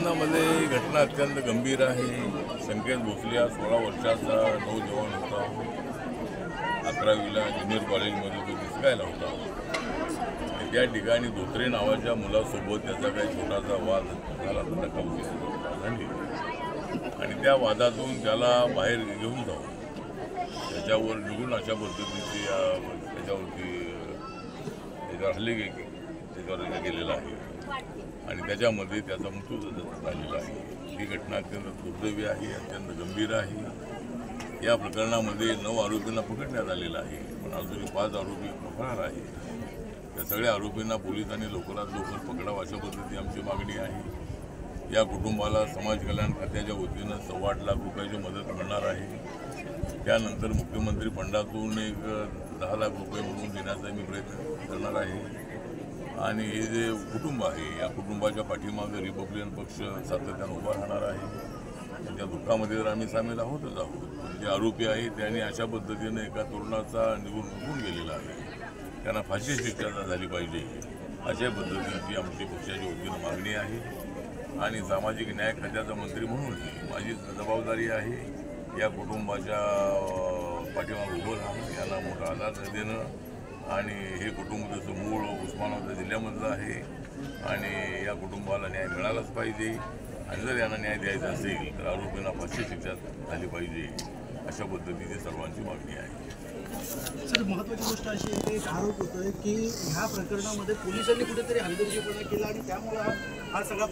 प्रकरणामध्ये घटना अत्यंत गंभीर आहे। संकेत भोसले हा 16 वर्षाचा नौजवान होता। 11वीला ज्युनियर कॉलेजमध्ये तो दिसकायला होता। त्या ठिकाणी धोत्रे नावाच्या मुलासोबत त्याचा काही छोटासा वाद झाला, धक्काबुक्की झाली आणि त्या वादातून त्याला बाहेर घेऊन जाऊन त्याच्यावर निघून अशा पद्धतीची त्याच्यावर हल्ले केलेला आहे आणि त्याच्यामध्ये त्याचा मृत्यू झालेला आहे। ही घटना अत्यंत दुर्दैवी आहे, अत्यंत गंभीर आहे। या प्रकरणामध्ये 9 आरोपींना पकडण्यात आलेला आहे, पण अजूनही 5 आरोपी फरार आहे। त्या सगळ्या आरोपींना पोलिसांनी लवकरात लवकर पकडावं अशा पद्धतीची आमची मागणी आहे। या कुटुंबाला समाज कल्याण खात्याच्या वतीनं 8.25 लाख रुपयाची मदत मिळणार आहे। त्यानंतर मुख्यमंत्री फंडातून एक 10 लाख रुपये म्हणून देण्याचा मी प्रयत्न करणार आहे। आणि हे जे कुटुंब आहे, या कुटुंबाच्या पाठीमागे रिपब्लिकन पक्ष सातत्यानं उभा राहणार आहे। त्या दुःखामध्ये तर आम्ही सामील आहोतच आहोत। पण जे आरोपी आहेत त्यांनी अशा पद्धतीने एका तरुणाचा निघून गेलेला आहे, त्यांना फाशी शिक्षा झाली पाहिजे अशा पद्धतीची आमची पक्षाच्या वतीनं मागणी आहे। आणि सामाजिक न्याय खात्याचा मंत्री म्हणूनही माझी जबाबदारी आहे या कुटुंबाच्या पाठीमागे उभं राहणं, यांना मोठा आधार देणं। आणि हे कुटुंब जसं मूळ उस्मानाबाद जिल्ह्यामधलं आहे आणि या कुटुंबाला न्याय मिळालाच पाहिजे। आणि जर यांना न्याय द्यायचा असेल तर आरोपींना फाशी शिक्षा झाली पाहिजे अशा पद्धतीची सर्वांची मागणी आहे। सर, महत्त्वाची गोष्ट अशी आहे की एक आरोप होतोय की ह्या प्रकरणामध्ये पोलिसांनी कुठेतरी हलगर्जीपणा केला आणि त्यामुळे हा सगळा